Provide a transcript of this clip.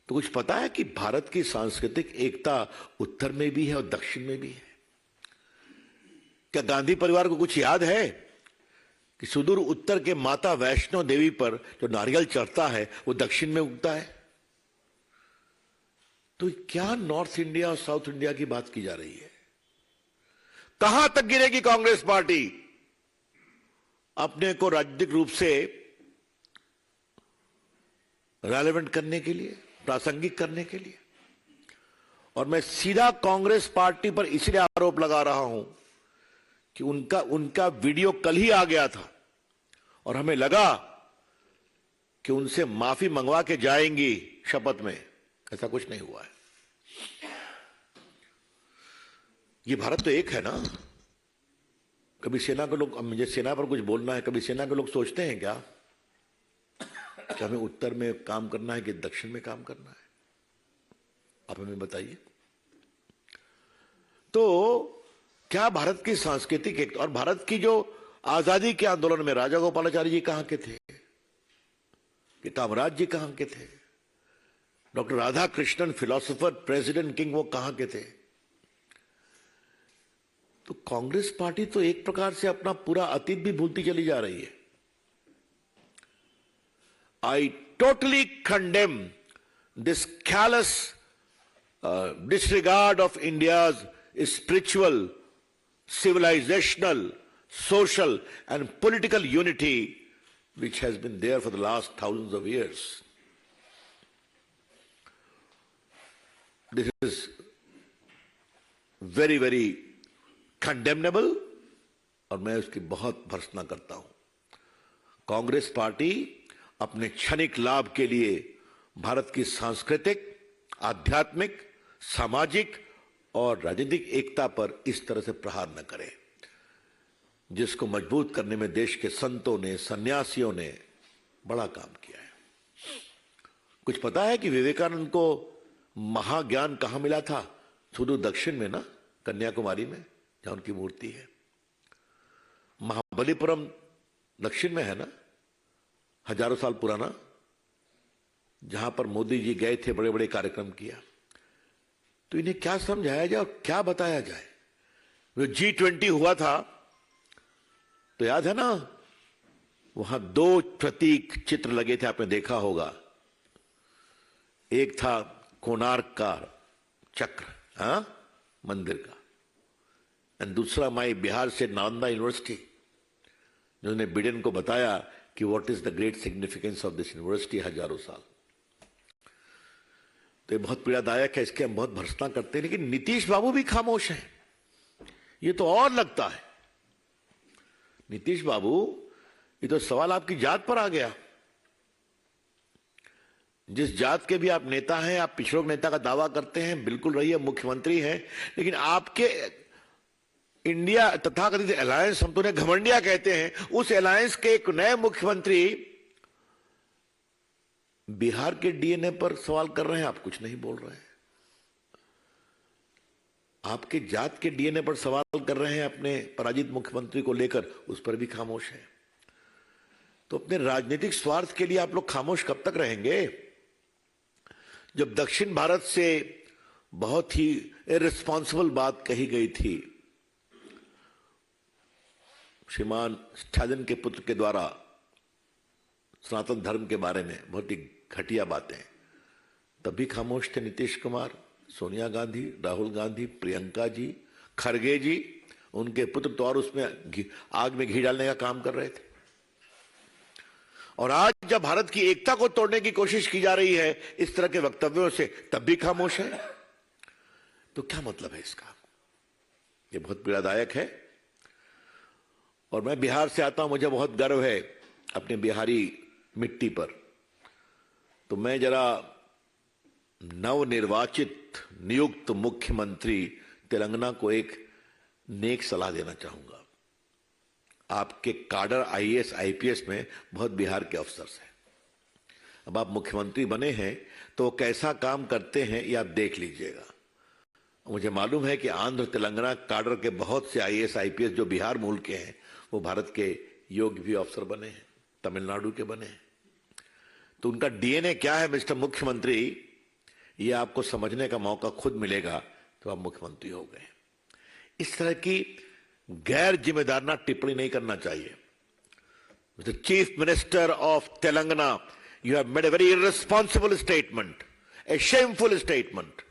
तो कुछ पता है कि भारत की सांस्कृतिक एकता उत्तर में भी है और दक्षिण में भी है? क्या गांधी परिवार को कुछ याद है कि सुदूर उत्तर के माता वैष्णो देवी पर जो नारियल चढ़ता है वो दक्षिण में उगता है? तो क्या नॉर्थ इंडिया और साउथ इंडिया की बात की जा रही है? कहां तक गिरेगी कांग्रेस पार्टी अपने को राजनीतिक रूप से रेलेवेंट करने के लिए, प्रासंगिक करने के लिए? और मैं सीधा कांग्रेस पार्टी पर इसलिए आरोप लगा रहा हूं कि उनका वीडियो कल ही आ गया था और हमें लगा कि उनसे माफी मंगवा के जाएंगी शपथ में। ऐसा कुछ नहीं हुआ है। ये भारत तो एक है ना। कभी सेना के लोग, मुझे सेना पर कुछ बोलना है, कभी सेना के लोग सोचते हैं क्या कि हमें उत्तर में काम करना है कि दक्षिण में काम करना है? आप हमें बताइए। तो क्या भारत की सांस्कृतिक एक और भारत की जो आजादी के आंदोलन में राजा गोपालाचारी जी कहां के थे, कि कामराज जी कहां के थे, doctor Radha Krishnan philosopher, president king, वो कहां के थे? तो कांग्रेस पार्टी तो एक प्रकार से अपना पूरा अतीत भी भूलती चली जा रही है। I totally condemn this careless disregard of India's spiritual, civilizational, social and political unity which has been there for the last thousands of years. This is very, very condemnable और मैं उसकी बहुत भर्त्सना करता हूं। कांग्रेस पार्टी अपने क्षणिक लाभ के लिए भारत की सांस्कृतिक, आध्यात्मिक, सामाजिक और राजनीतिक एकता पर इस तरह से प्रहार न करे, जिसको मजबूत करने में देश के संतों ने, सन्यासियों ने बड़ा काम किया है। कुछ पता है कि विवेकानंद को महाज्ञान कहां मिला था? सुदूर दक्षिण में ना, कन्याकुमारी में, जहां उनकी मूर्ति है। महाबलीपुरम दक्षिण में है ना, हजारों साल पुराना, जहां पर मोदी जी गए थे, बड़े बड़े कार्यक्रम किया। तो इन्हें क्या समझाया जाए और क्या बताया जाए? जो G20 हुआ था, तो याद है ना, वहां दो प्रतीक चित्र लगे थे, आपने देखा होगा। एक था कोणार्क का चक्र, हाँ, मंदिर का, और दूसरा माई बिहार से नालंदा यूनिवर्सिटी, जिन्होंने बिडेन को बताया कि what is the great significance of this university हजारों साल। तो ये बहुत पीड़ादायक है, इसके हम बहुत भर्त्सना करते हैं, लेकिन नीतीश बाबू भी खामोश हैं। ये तो और लगता है। नीतीश बाबू, ये तो सवाल आपकी जात पर आ गया। जिस जात के भी आप नेता हैं, आप पिछड़ों के नेता का दावा करते हैं, बिल्कुल रहिए, मुख्यमंत्री हैं, लेकिन आपके इंडिया तथाकथित अलायंस, हम तो उन्हें घमंडिया कहते हैं, उस अलायंस के एक नए मुख्यमंत्री बिहार के डीएनए पर सवाल कर रहे हैं, आप कुछ नहीं बोल रहे हैं। आपके जात के डीएनए पर सवाल कर रहे हैं अपने पराजित मुख्यमंत्री को लेकर, उस पर भी खामोश है। तो अपने राजनीतिक स्वार्थ के लिए आप लोग खामोश कब तक रहेंगे? जब दक्षिण भारत से बहुत ही इररिस्पॉन्सिबल बात कही गई थी, श्रीमान स्टालिन के पुत्र के द्वारा सनातन धर्म के बारे में बहुत ही घटिया बातें, तब भी खामोश थे नीतीश कुमार, सोनिया गांधी, राहुल गांधी, प्रियंका जी, खरगे जी, उनके पुत्र तो और उसमें आग में घी डालने का काम कर रहे थे। और आज जब भारत की एकता को तोड़ने की कोशिश की जा रही है इस तरह के वक्तव्यों से, तब भी खामोश है। तो क्या मतलब है इसका? ये बहुत पीड़ादायक है। और मैं बिहार से आता हूं, मुझे बहुत गर्व है अपने बिहारी मिट्टी पर। तो मैं जरा नवनिर्वाचित नियुक्त मुख्यमंत्री तेलंगाना को एक नेक सलाह देना चाहूंगा। आपके काडर आईएएस आईपीएस में बहुत बिहार के अफसर्स हैं। अब आप मुख्यमंत्री बने हैं तो वो कैसा काम करते हैं ये आप देख लीजिएगा। मुझे मालूम है कि आंध्र तेलंगाना काडर के बहुत से आईएएस आईपीएस जो बिहार मूल के हैं, वो भारत के योग्य भी अफसर बने हैं, तमिलनाडु के बने हैं। तो उनका डीएनए क्या है मिस्टर मुख्यमंत्री, ये आपको समझने का मौका खुद मिलेगा तो आप मुख्यमंत्री हो गए। इस तरह की गैर जिम्मेदाराना टिप्पणी नहीं करना चाहिए। Mr. Chief Minister of Telangana, you have made a very irresponsible statement, a shameful statement.